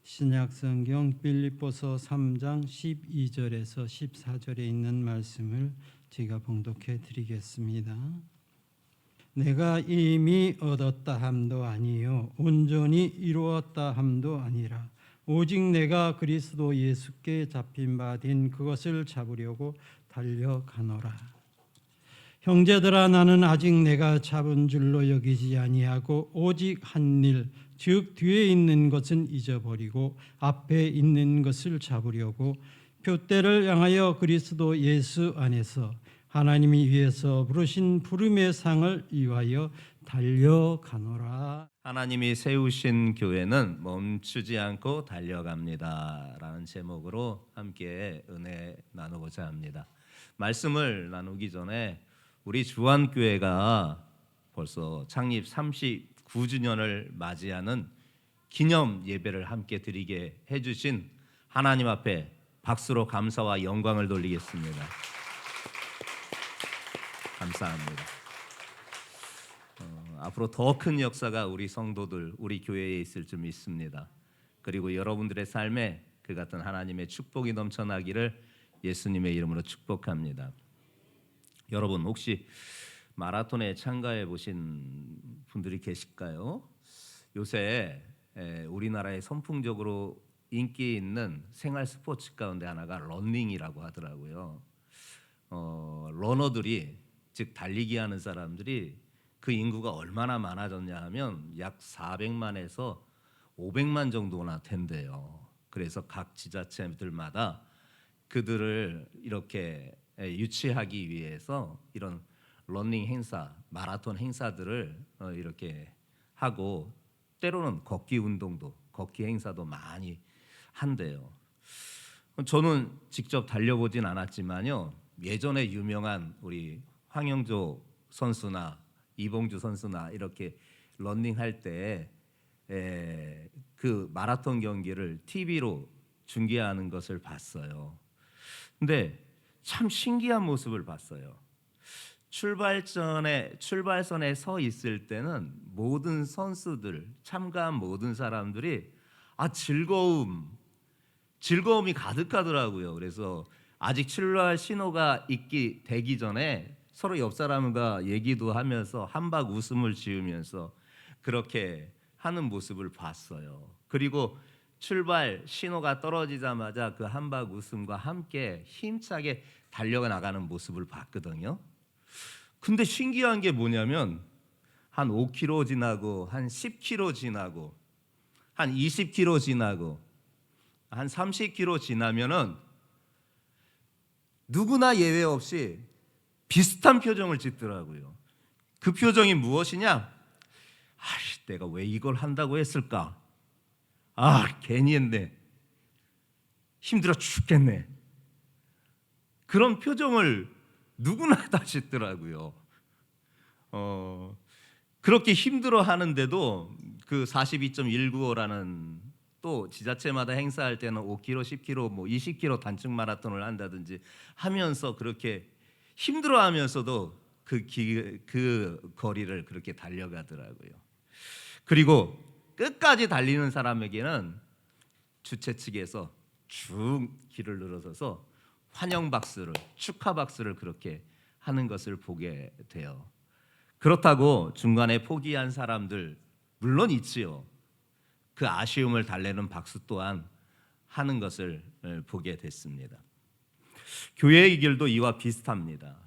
신약 성경 빌립보서 3장 12절에서 14절에 있는 말씀을 제가 봉독해 드리겠습니다. 내가 이미 얻었다 함도 아니요 온전히 이루었다 함도 아니라 오직 내가 그리스도 예수께 잡힌 바 된 그것을 잡으려고 달려가노라. 형제들아, 나는 아직 내가 잡은 줄로 여기지 아니하고 오직 한 일, 즉 뒤에 있는 것은 잊어버리고 앞에 있는 것을 잡으려고 표대를 향하여 그리스도 예수 안에서 하나님이 위에서 부르신 부름의 상을 위하여 달려가노라. 하나님이 세우신 교회는 멈추지 않고 달려갑니다 라는 제목으로 함께 은혜 나누고자 합니다. 말씀을 나누기 전에 우리 주안교회가 벌써 창립 39주년을 맞이하는 기념 예배를 함께 드리게 해주신 하나님 앞에 박수로 감사와 영광을 돌리겠습니다. 감사합니다. 앞으로 더 큰 역사가 우리 성도들, 우리 교회에 있을 줄 믿습니다. 그리고 여러분들의 삶에 그 같은 하나님의 축복이 넘쳐나기를 예수님의 이름으로 축복합니다. 여러분, 혹시 마라톤에 참가해 보신 분들이 계실까요? 요새 우리나라에 선풍적으로 인기 있는 생활 스포츠 가운데 하나가 러닝이라고 하더라고요. 러너들이, 즉 달리기 하는 사람들이 그 인구가 얼마나 많아졌냐 하면 약 400만에서 500만 정도나 된대요. 그래서 각 지자체들마다 그들을 이렇게 유치하기 위해서 이런 러닝 행사, 마라톤 행사들을 이렇게 하고, 때로는 걷기 운동도, 걷기 행사도 많이 한대요. 저는 직접 달려보진 않았지만요, 예전에 유명한 우리 황영조 선수나 이봉주 선수나 이렇게 러닝할 때 그 마라톤 경기를 TV로 중계하는 것을 봤어요. 근데 참 신기한 모습을 봤어요. 출발선에 서 있을 때는 모든 선수들, 참가한 모든 사람들이 즐거움이 가득하더라고요. 그래서 아직 출발 신호가 되기 전에 서로 옆 사람과 얘기도 하면서 한박 웃음을 지으면서 그렇게 하는 모습을 봤어요. 그리고 출발 신호가 떨어지자마자 그 한박 웃음과 함께 힘차게 달려가 나가는 모습을 봤거든요. 근데 신기한 게 뭐냐면 한 5km 지나고 한 10km 지나고 한 20km 지나고 한 30km 지나면은 누구나 예외 없이 비슷한 표정을 짓더라고요. 그 표정이 무엇이냐? 내가 왜 이걸 한다고 했을까? 괜히 했네. 힘들어 죽겠네. 그런 표정을 누구나 다 짓더라고요. 그렇게 힘들어 하는데도 그 42.195라는, 또 지자체마다 행사할 때는 5km, 10km, 20km 단축 마라톤을 한다든지 하면서 그렇게 힘들어하면서도 그 거리를 그렇게 달려가더라고요. 그리고 끝까지 달리는 사람에게는 주최 측에서 쭉 길을 늘어서서 환영 박수를, 축하 박수를 그렇게 하는 것을 보게 돼요. 그렇다고 중간에 포기한 사람들 물론 있지요. 그 아쉬움을 달래는 박수 또한 하는 것을 보게 됐습니다. 교회의 길도 이와 비슷합니다.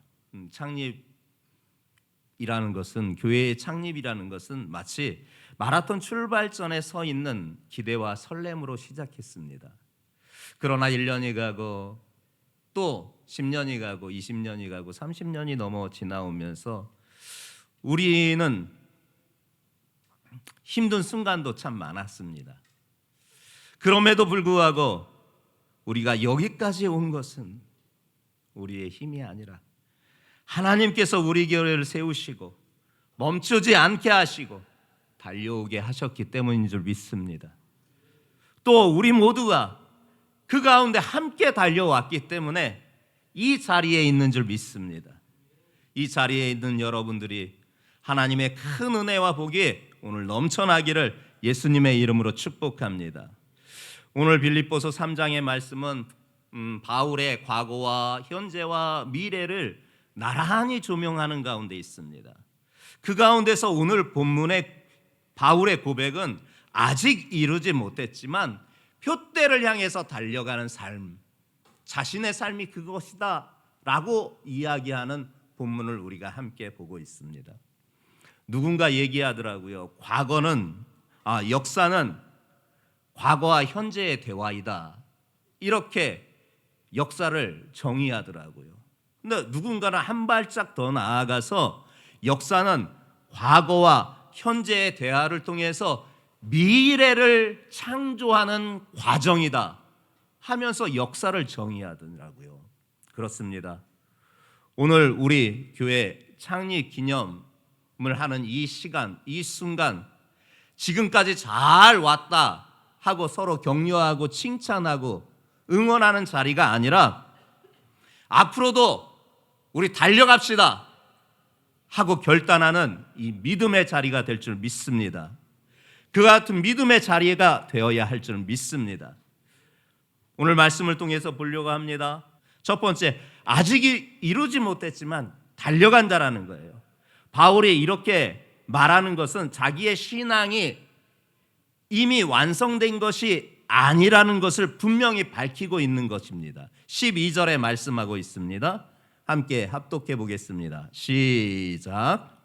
교회의 창립이라는 것은 마치 마라톤 출발전에 서 있는 기대와 설렘으로 시작했습니다. 그러나 1년이 가고 또 10년이 가고 20년이 가고 30년이 넘어 지나오면서 우리는 힘든 순간도 참 많았습니다. 그럼에도 불구하고 우리가 여기까지 온 것은 우리의 힘이 아니라 하나님께서 우리 교회를 세우시고 멈추지 않게 하시고 달려오게 하셨기 때문인 줄 믿습니다. 또 우리 모두가 그 가운데 함께 달려왔기 때문에 이 자리에 있는 줄 믿습니다. 이 자리에 있는 여러분들이 하나님의 큰 은혜와 복이 오늘 넘쳐나기를 예수님의 이름으로 축복합니다. 오늘 빌립보서 3장의 말씀은 바울의 과거와 현재와 미래를 나란히 조명하는 가운데 있습니다. 그 가운데서 오늘 본문의 바울의 고백은 아직 이루지 못했지만 표대를 향해서 달려가는 삶, 자신의 삶이 그것이다 라고 이야기하는 본문을 우리가 함께 보고 있습니다. 누군가 얘기하더라고요. 역사는 과거와 현재의 대화이다. 이렇게 역사를 정의하더라고요. 근데 누군가는 한 발짝 더 나아가서 역사는 과거와 현재의 대화를 통해서 미래를 창조하는 과정이다 하면서 역사를 정의하더라고요. 그렇습니다. 오늘 우리 교회 창립 기념을 하는 이 시간, 이 순간 지금까지 잘 왔다 하고 서로 격려하고 칭찬하고 응원하는 자리가 아니라 앞으로도 우리 달려갑시다 하고 결단하는 이 믿음의 자리가 될 줄 믿습니다. 그 같은 믿음의 자리가 되어야 할 줄 믿습니다. 오늘 말씀을 통해서 보려고 합니다. 첫 번째, 아직 이루지 못했지만 달려간다라는 거예요. 바울이 이렇게 말하는 것은 자기의 신앙이 이미 완성된 것이 아니라는 것을 분명히 밝히고 있는 것입니다. 12절에 말씀하고 있습니다. 함께 합독해 보겠습니다. 시작.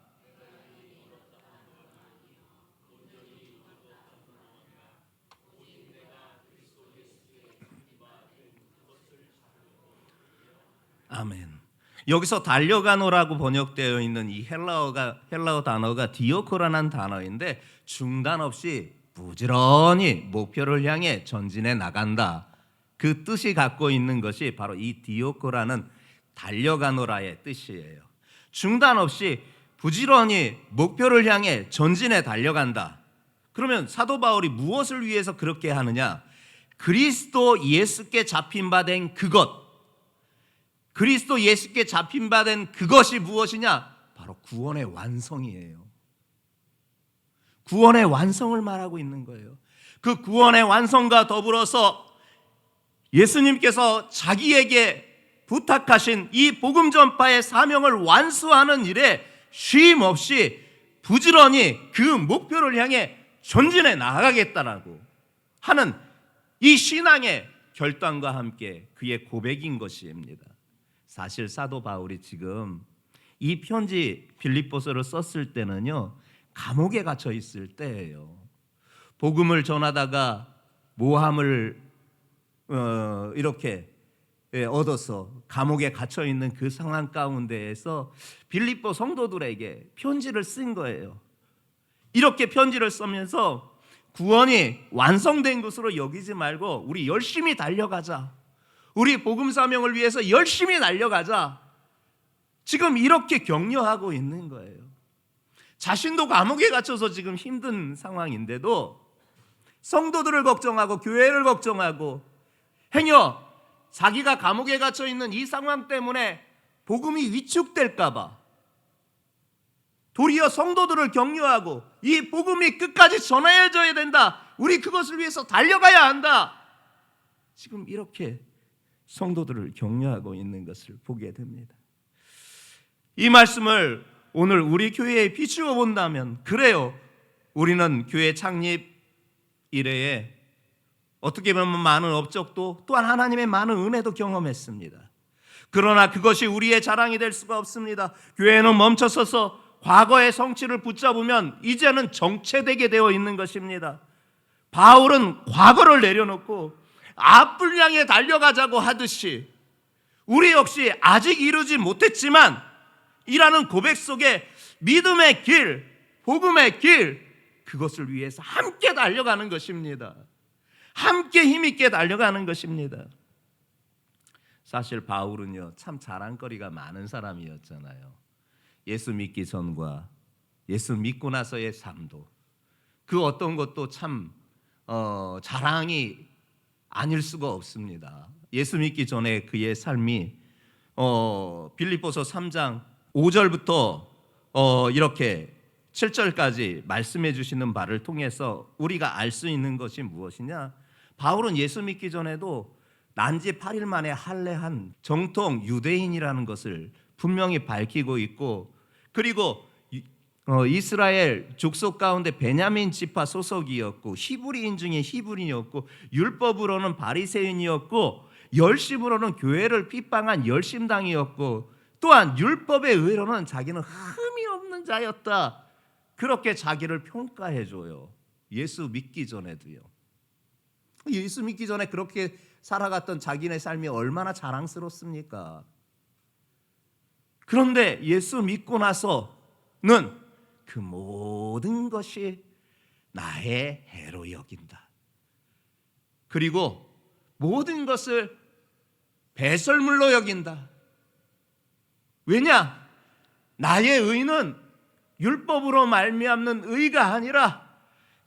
아멘. 여기서 달려가노라고 번역되어 있는 이 헬라어 단어가 디오코라는 단어인데 중단 없이 부지런히 목표를 향해 전진해 나간다. 그 뜻이 갖고 있는 것이 바로 이 디오코라는 달려가노라의 뜻이에요. 중단 없이 부지런히 목표를 향해 전진해 달려간다. 그러면 사도 바울이 무엇을 위해서 그렇게 하느냐? 그리스도 예수께 잡힌 바 된 그것. 그리스도 예수께 잡힌 바 된 그것이 무엇이냐? 바로 구원의 완성이에요. 구원의 완성을 말하고 있는 거예요. 그 구원의 완성과 더불어서 예수님께서 자기에게 부탁하신 이 복음 전파의 사명을 완수하는 일에 쉼 없이 부지런히 그 목표를 향해 전진해 나가겠다라고 하는 이 신앙의 결단과 함께 그의 고백인 것입니다. 사실 사도 바울이 지금 이 편지 빌립보서를 썼을 때는요, 감옥에 갇혀 있을 때예요. 복음을 전하다가 모함을 이렇게 얻어서 감옥에 갇혀 있는 그 상황 가운데에서 빌립보 성도들에게 편지를 쓴 거예요. 이렇게 편지를 쓰면서 구원이 완성된 것으로 여기지 말고 우리 열심히 달려가자. 우리 복음 사명을 위해서 열심히 달려가자. 지금 이렇게 격려하고 있는 거예요. 자신도 감옥에 갇혀서 지금 힘든 상황인데도 성도들을 걱정하고 교회를 걱정하고 행여 자기가 감옥에 갇혀 있는 이 상황 때문에 복음이 위축될까 봐 도리어 성도들을 격려하고 이 복음이 끝까지 전해져야 된다. 우리 그것을 위해서 달려가야 한다. 지금 이렇게 성도들을 격려하고 있는 것을 보게 됩니다. 이 말씀을 오늘 우리 교회에 비추어 본다면 그래요. 우리는 교회 창립 이래에 어떻게 보면 많은 업적도 또한 하나님의 많은 은혜도 경험했습니다. 그러나 그것이 우리의 자랑이 될 수가 없습니다. 교회는 멈춰서서 과거의 성취를 붙잡으면 이제는 정체되게 되어 있는 것입니다. 바울은 과거를 내려놓고 앞을 향해 달려가자고 하듯이 우리 역시 아직 이루지 못했지만 이라는 고백 속에 믿음의 길, 복음의 길, 그것을 위해서 함께 달려가는 것입니다. 함께 힘있게 달려가는 것입니다. 사실 바울은요, 참 자랑거리가 많은 사람이었잖아요. 예수 믿기 전과 예수 믿고 나서의 삶도 그 어떤 것도 참 자랑이 아닐 수가 없습니다. 예수 믿기 전에 그의 삶이 빌립보서 3장 5절부터 이렇게 7절까지 말씀해 주시는 바를 통해서 우리가 알 수 있는 것이 무엇이냐? 바울은 예수 믿기 전에도 난지 8일 만에 할례한 정통 유대인이라는 것을 분명히 밝히고 있고, 그리고 이스라엘 족속 가운데 베냐민 지파 소속이었고, 히브리인 중에 히브리인이었고, 율법으로는 바리새인이었고, 열심으로는 교회를 핍박한 열심당이었고, 또한 율법에 의로는 자기는 흠이 없는 자였다. 그렇게 자기를 평가해 줘요. 예수 믿기 전에도요. 예수 믿기 전에 그렇게 살아갔던 자기네 삶이 얼마나 자랑스럽습니까? 그런데 예수 믿고 나서는 그 모든 것이 나의 해로 여긴다. 그리고 모든 것을 배설물로 여긴다. 왜냐? 나의 의는 율법으로 말미암는 의가 아니라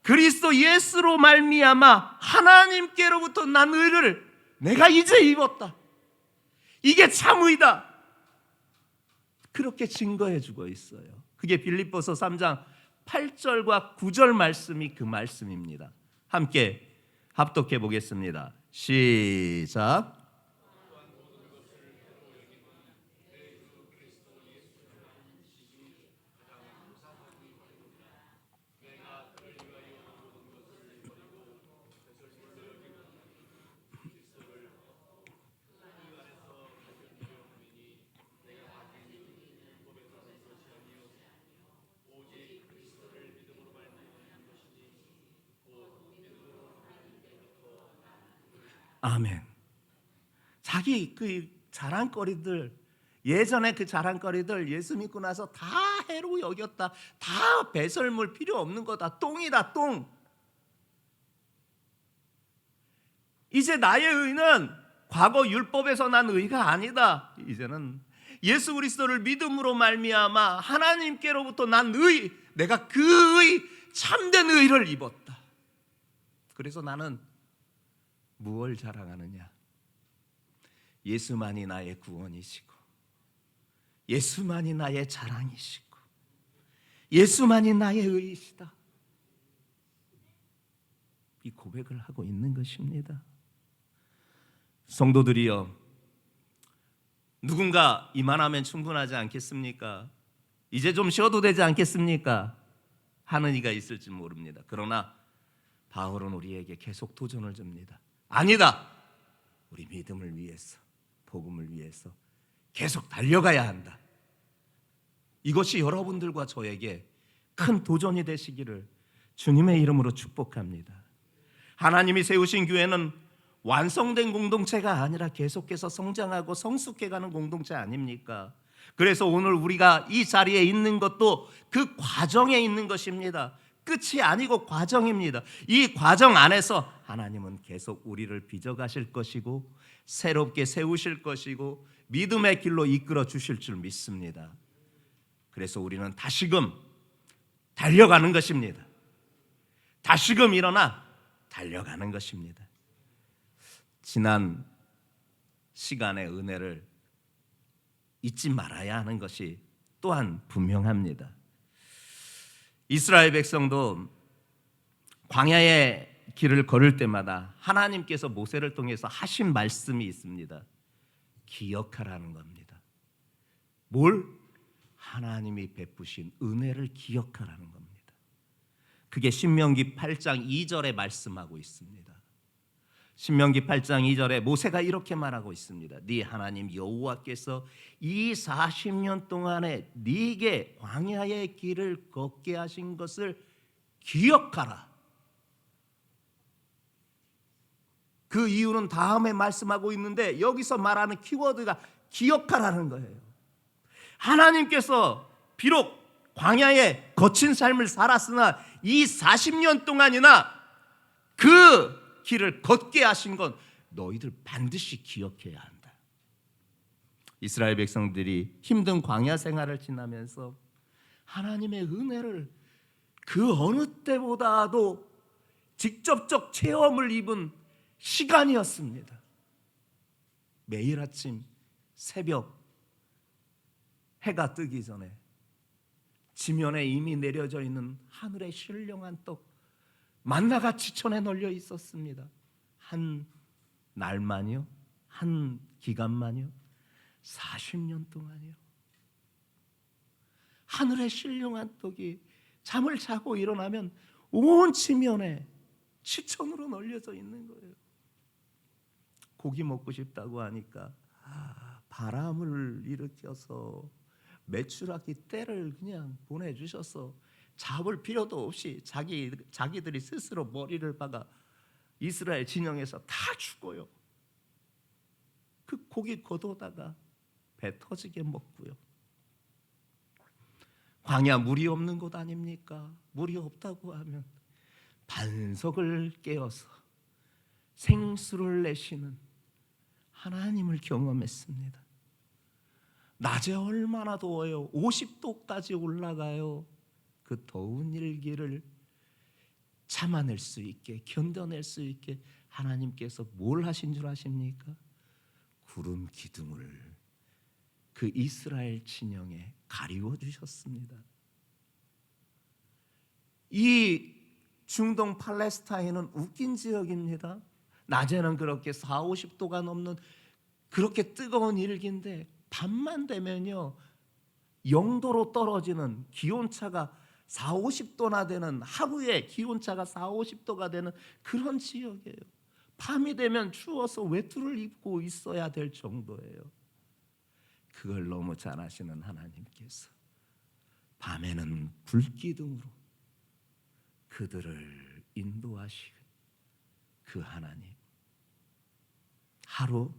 그리스도 예수로 말미암아 하나님께로부터 난 의를 내가 이제 입었다. 이게 참의다. 그렇게 증거해 주고 있어요. 그게 빌립보서 3장 8절과 9절 말씀이 그 말씀입니다. 함께 합독해 보겠습니다. 시작. 아멘. 자기 그 자랑거리들, 예전에 그 자랑거리들 예수 믿고 나서 다 해로 여겼다. 다 배설물 필요 없는 거다. 똥이다, 똥. 이제 나의 의는 과거 율법에서 난 의가 아니다. 이제는 예수 그리스도를 믿음으로 말미암아 하나님께로부터 난 의, 내가 그 의, 참된 의를 입었다. 그래서 나는 무엇을 자랑하느냐? 예수만이 나의 구원이시고, 예수만이 나의 자랑이시고, 예수만이 나의 의이시다. 이 고백을 하고 있는 것입니다. 성도들이여, 누군가 이만하면 충분하지 않겠습니까? 이제 좀 쉬어도 되지 않겠습니까? 하는 이가 있을지 모릅니다. 그러나 바울은 우리에게 계속 도전을 줍니다. 아니다. 우리 믿음을 위해서, 복음을 위해서 계속 달려가야 한다. 이것이 여러분들과 저에게 큰 도전이 되시기를 주님의 이름으로 축복합니다. 하나님이 세우신 교회는 완성된 공동체가 아니라 계속해서 성장하고 성숙해가는 공동체 아닙니까? 그래서 오늘 우리가 이 자리에 있는 것도 그 과정에 있는 것입니다. 끝이 아니고 과정입니다. 이 과정 안에서 하나님은 계속 우리를 빚어가실 것이고 새롭게 세우실 것이고 믿음의 길로 이끌어 주실 줄 믿습니다. 그래서 우리는 다시금 달려가는 것입니다. 다시금 일어나 달려가는 것입니다. 지난 시간의 은혜를 잊지 말아야 하는 것이 또한 분명합니다. 이스라엘 백성도 광야의 길을 걸을 때마다 하나님께서 모세를 통해서 하신 말씀이 있습니다. 기억하라는 겁니다. 뭘? 하나님이 베푸신 은혜를 기억하라는 겁니다. 그게 신명기 8장 2절에 말씀하고 있습니다. 신명기 8장 2절에 모세가 이렇게 말하고 있습니다. 네 하나님 여호와께서 이 40년 동안에 네게 광야의 길을 걷게 하신 것을 기억하라. 그 이유는 다음에 말씀하고 있는데 여기서 말하는 키워드가 기억하라는 거예요. 하나님께서 비록 광야에 거친 삶을 살았으나 이 40년 동안이나 그 길을 걷게 하신 건 너희들 반드시 기억해야 한다. 이스라엘 백성들이 힘든 광야 생활을 지나면서 하나님의 은혜를 그 어느 때보다도 직접적 체험을 입은 시간이었습니다. 매일 아침 새벽 해가 뜨기 전에 지면에 이미 내려져 있는 하늘의 신령한 떡 만나가 지천에 널려 있었습니다. 한 날만요? 한 기간만요? 40년 동안이요. 하늘의 신령한 떡이 잠을 자고 일어나면 온 지면에 시천으로 널려져 있는 거예요. 고기 먹고 싶다고 하니까 바람을 일으켜서 메추라기 떼를 그냥 보내주셔서 잡을 필요도 없이 자기들이 스스로 머리를 박아 이스라엘 진영에서 다 죽어요. 그 고기 걷어다가 배 터지게 먹고요. 광야 물이 없는 곳 아닙니까? 물이 없다고 하면 반석을 깨어서 생수를 내시는 하나님을 경험했습니다. 낮에 얼마나 더워요. 50도까지 올라가요. 그 더운 일기를 참아낼 수 있게, 견뎌낼 수 있게 하나님께서 뭘 하신 줄 아십니까? 구름 기둥을 그 이스라엘 진영에 가리워 주셨습니다. 이 중동 팔레스타인은 웃긴 지역입니다. 낮에는 그렇게 4, 50도가 넘는 그렇게 뜨거운 일기인데 밤만 되면요 0도로 떨어지는 기온차가 4, 50도나 되는, 하루에 기온차가 4, 50도가 되는 그런 지역이에요. 밤이 되면 추워서 외투를 입고 있어야 될 정도예요. 그걸 너무 잘 아시는 하나님께서 밤에는 불기둥으로 그들을 인도하시는 그 하나님, 하루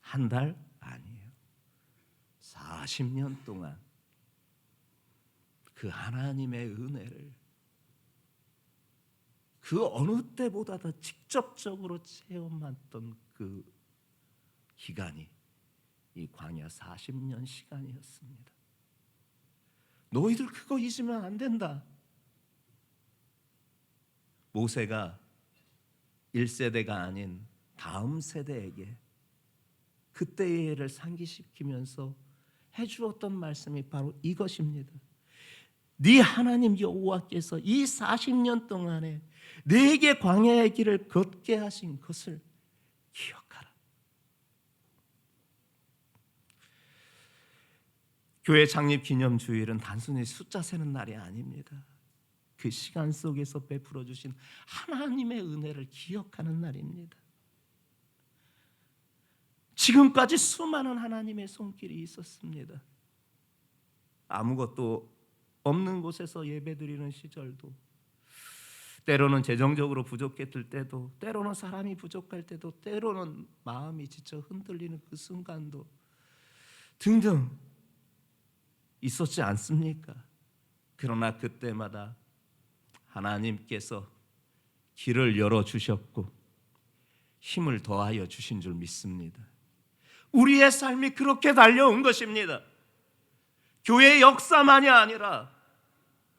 한 달 아니에요. 40년 동안 그 하나님의 은혜를 그 어느 때보다 더 직접적으로 체험했던 그 기간이 이 광야 40년 시간이었습니다. 너희들 그거 잊으면 안 된다. 모세가 1세대가 아닌 다음 세대에게 그때의 일을 상기시키면서 해주었던 말씀이 바로 이것입니다. 네 하나님 여호와께서 이 40년 동안에 네게 광야의 길을 걷게 하신 것을 기억하라. 교회 창립 기념 주일은 단순히 숫자 세는 날이 아닙니다. 그 시간 속에서 베풀어 주신 하나님의 은혜를 기억하는 날입니다. 지금까지 수많은 하나님의 손길이 있었습니다. 아무것도 없는 곳에서 예배드리는 시절도, 때로는 재정적으로 부족했을 때도, 때로는 사람이 부족할 때도, 때로는 마음이 지쳐 흔들리는 그 순간도 등등 있었지 않습니까? 그러나 그때마다 하나님께서 길을 열어주셨고 힘을 더하여 주신 줄 믿습니다. 우리의 삶이 그렇게 달려온 것입니다. 교회의 역사만이 아니라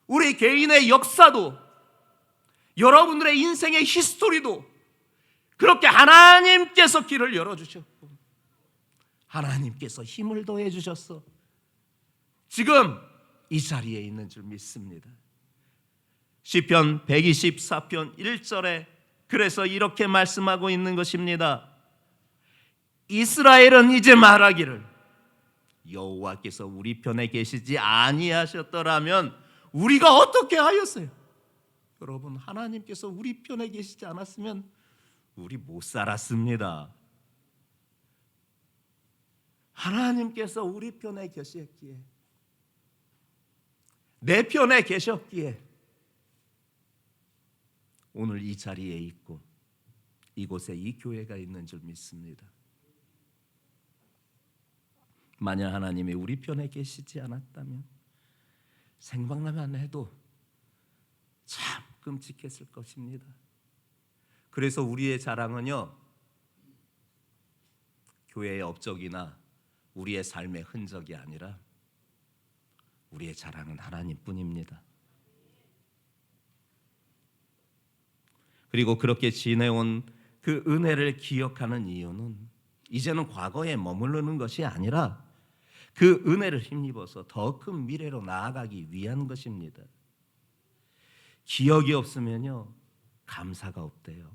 우리 개인의 역사도, 여러분들의 인생의 히스토리도 그렇게 하나님께서 길을 열어주셨고 하나님께서 힘을 더해 주셔서 지금 이 자리에 있는 줄 믿습니다. 시편 124편 1절에 그래서 이렇게 말씀하고 있는 것입니다. 이스라엘은 이제 말하기를 여호와께서 우리 편에 계시지 아니하셨더라면 우리가 어떻게 하였어요? 여러분, 하나님께서 우리 편에 계시지 않았으면 우리 못 살았습니다. 하나님께서 우리 편에 계셨기에, 내 편에 계셨기에 오늘 이 자리에 있고 이곳에 이 교회가 있는 줄 믿습니다. 만약 하나님이 우리 편에 계시지 않았다면 생각나만 해도 참 끔찍했을 것입니다. 그래서 우리의 자랑은요, 교회의 업적이나 우리의 삶의 흔적이 아니라 우리의 자랑은 하나님뿐입니다. 그리고 그렇게 지내온 그 은혜를 기억하는 이유는 이제는 과거에 머무르는 것이 아니라 그 은혜를 힘입어서 더 큰 미래로 나아가기 위한 것입니다. 기억이 없으면요 감사가 없대요.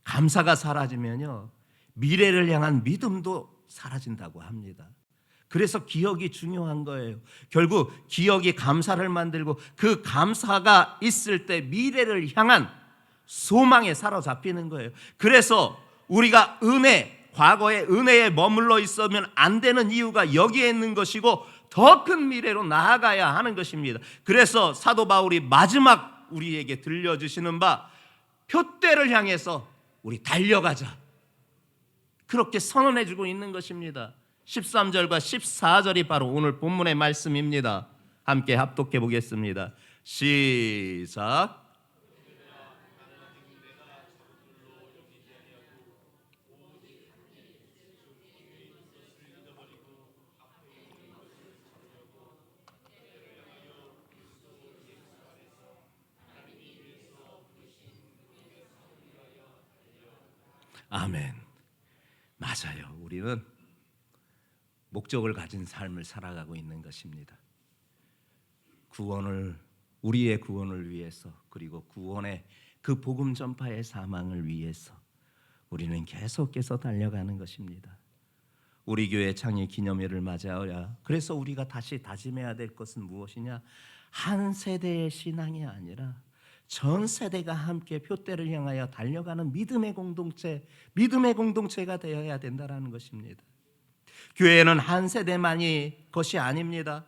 감사가 사라지면요, 미래를 향한 믿음도 사라진다고 합니다. 그래서 기억이 중요한 거예요. 결국 기억이 감사를 만들고 그 감사가 있을 때 미래를 향한 소망에 사로잡히는 거예요. 그래서 우리가 과거의 은혜에 머물러 있으면 안 되는 이유가 여기에 있는 것이고 더 큰 미래로 나아가야 하는 것입니다. 그래서 사도 바울이 마지막 우리에게 들려주시는 바, 표대를 향해서 우리 달려가자, 그렇게 선언해주고 있는 것입니다. 13절과 14절이 바로 오늘 본문의 말씀입니다. 함께 합독해 보겠습니다. 시작. 아멘. 맞아요. 우리는 목적을 가진 삶을 살아가고 있는 것입니다. 우리의 구원을 위해서, 그리고 구원의 그 복음 전파의 사망을 위해서 우리는 계속해서 달려가는 것입니다. 우리 교회 창립 기념일을 맞아야, 그래서 우리가 다시 다짐해야 될 것은 무엇이냐? 한 세대의 신앙이 아니라 전 세대가 함께 표대를 향하여 달려가는 믿음의 공동체가 되어야 된다는 것입니다. 교회는 한 세대만이 것이 아닙니다.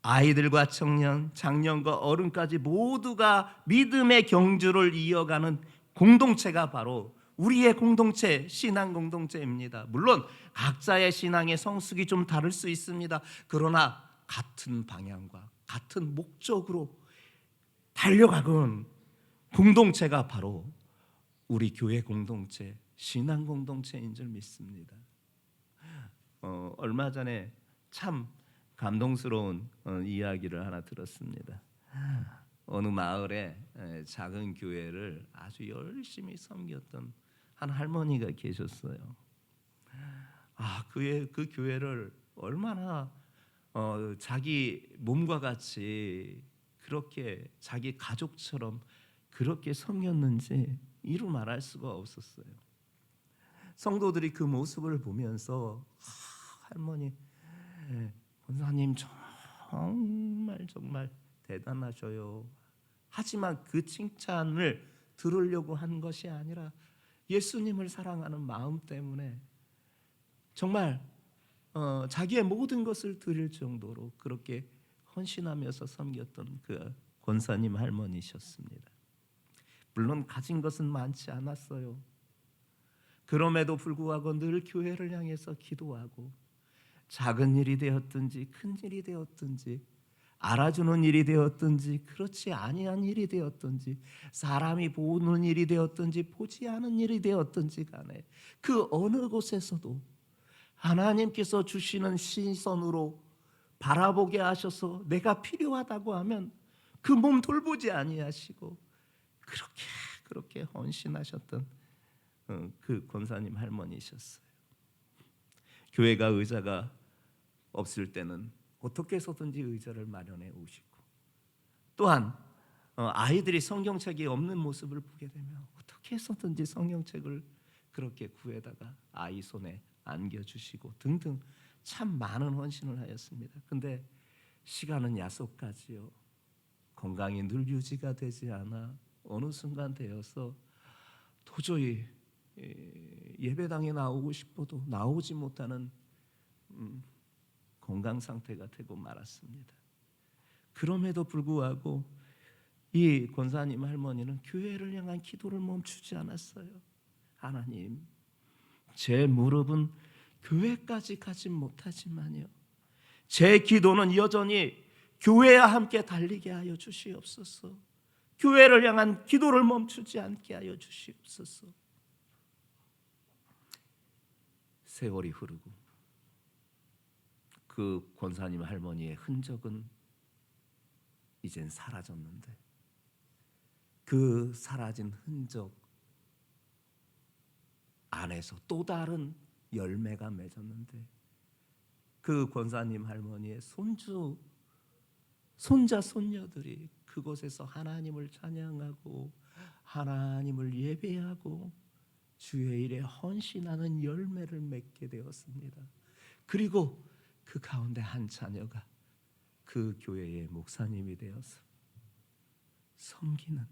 아이들과 청년, 장년과 어른까지 모두가 믿음의 경주를 이어가는 공동체가 바로 우리의 공동체, 신앙 공동체입니다. 물론 각자의 신앙의 성숙이 좀 다를 수 있습니다. 그러나 같은 방향과 같은 목적으로 달려가는 공동체가 바로 우리 교회 공동체, 신앙 공동체인 줄 믿습니다. 얼마 전에 참 감동스러운 이야기를 하나 들었습니다. 어느 마을에 작은 교회를 아주 열심히 섬겼던 한 할머니가 계셨어요. 그 교회를 얼마나 자기 몸과 같이 그렇게 자기 가족처럼 그렇게 섬겼는지 이루 말할 수가 없었어요. 성도들이 그 모습을 보면서 할머니, 권사님 정말 대단하셔요. 하지만 그 칭찬을 들으려고 한 것이 아니라 예수님을 사랑하는 마음 때문에 정말 자기의 모든 것을 드릴 정도로 그렇게 헌신하면서 섬겼던 그 권사님 할머니셨습니다. 물론 가진 것은 많지 않았어요. 그럼에도 불구하고 늘 교회를 향해서 기도하고, 작은 일이 되었든지 큰 일이 되었든지, 알아주는 일이 되었든지 그렇지 아니한 일이 되었든지, 사람이 보는 일이 되었든지 보지 않은 일이 되었든지 간에 그 어느 곳에서도 하나님께서 주시는 시선으로 바라보게 하셔서 내가 필요하다고 하면 그 몸 돌보지 아니하시고 그렇게 헌신하셨던 그 권사님 할머니셨어요. 교회가 의자가 없을 때는 어떻게 해서든지 의자를 마련해 오시고, 또한 아이들이 성경책이 없는 모습을 보게 되면 어떻게 해서든지 성경책을 그렇게 구해다가 아이 손에 안겨주시고 등등 참 많은 헌신을 하였습니다. 근데 시간은 야속까지요. 건강이 늘 유지가 되지 않아 어느 순간 되어서 도저히 예배당에 나오고 싶어도 나오지 못하는 건강 상태가 되고 말았습니다. 그럼에도 불구하고 이 권사님 할머니는 교회를 향한 기도를 멈추지 않았어요. 하나님, 제 무릎은 교회까지 가지 못하지만요, 제 기도는 여전히 교회와 함께 달리게 하여 주시옵소서. 교회를 향한 기도를 멈추지 않게 하여 주시옵소서. 세월이 흐르고 그 권사님 할머니의 흔적은 이젠 사라졌는데, 그 사라진 흔적 안에서 또 다른 열매가 맺었는데, 그 권사님 할머니의 손자 손녀들이 그곳에서 하나님을 찬양하고 하나님을 예배하고 주의 일에 헌신하는 열매를 맺게 되었습니다. 그리고 그 가운데 한 자녀가 그 교회의 목사님이 되어서 섬기는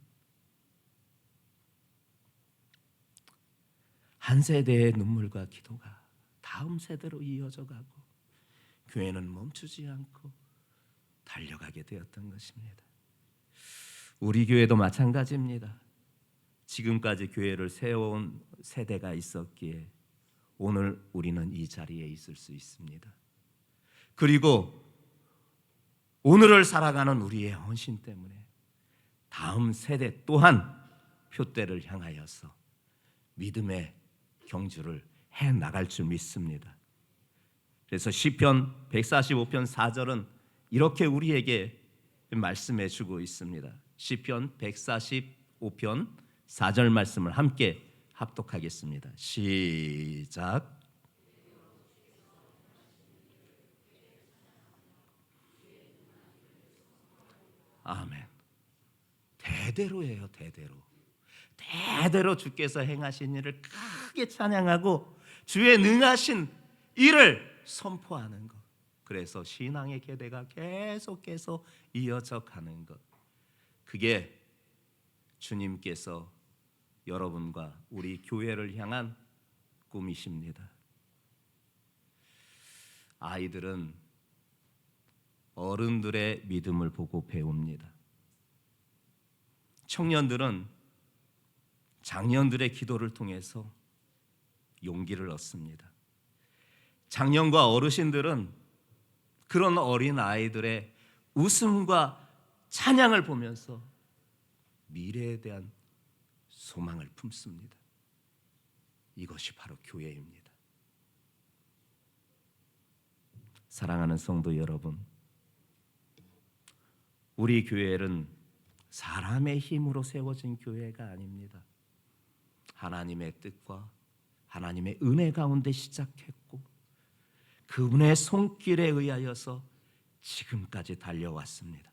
한 세대의 눈물과 기도가 다음 세대로 이어져 가고 교회는 멈추지 않고 달려가게 되었던 것입니다. 우리 교회도 마찬가지입니다. 지금까지 교회를 세워온 세대가 있었기에 오늘 우리는 이 자리에 있을 수 있습니다. 그리고 오늘을 살아가는 우리의 헌신 때문에 다음 세대 또한 표대를 향하여서 믿음의 경주를 해 나갈 줄 믿습니다. 그래서 시편 145편 4절은 이렇게 우리에게 말씀해 주고 있습니다. 시편 145편 4절 말씀을 함께 합독하겠습니다. 시작. 아멘. 대대로예요, 대대로. 대대로 주께서 행하신 일을 크게 찬양하고 주의 능하신 일을 선포하는 것. 그래서 신앙의 계대가 계속해서 이어져 가는 것. 그게 주님께서 여러분과 우리 교회를 향한 꿈이십니다. 아이들은 어른들의 믿음을 보고 배웁니다. 청년들은 장년들의 기도를 통해서 용기를 얻습니다. 장년과 어르신들은 그런 어린 아이들의 웃음과 찬양을 보면서 미래에 대한 소망을 품습니다. 이것이 바로 교회입니다. 사랑하는 성도 여러분, 우리 교회는 사람의 힘으로 세워진 교회가 아닙니다. 하나님의 뜻과 하나님의 은혜 가운데 시작했고 그분의 손길에 의하여서 지금까지 달려왔습니다.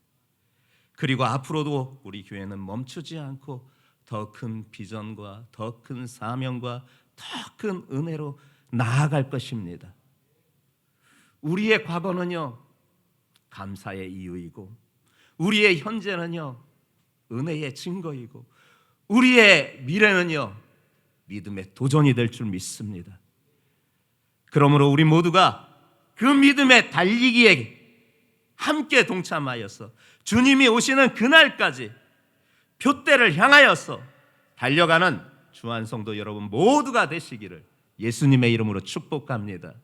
그리고 앞으로도 우리 교회는 멈추지 않고 더 큰 비전과 더 큰 사명과 더 큰 은혜로 나아갈 것입니다. 우리의 과거는요, 감사의 이유이고 우리의 현재는요, 은혜의 증거이고 우리의 미래는요, 믿음의 도전이 될 줄 믿습니다. 그러므로 우리 모두가 그 믿음의 달리기에 함께 동참하여서 주님이 오시는 그날까지 표대를 향하여서 달려가는 주한 성도 여러분 모두가 되시기를 예수님의 이름으로 축복합니다.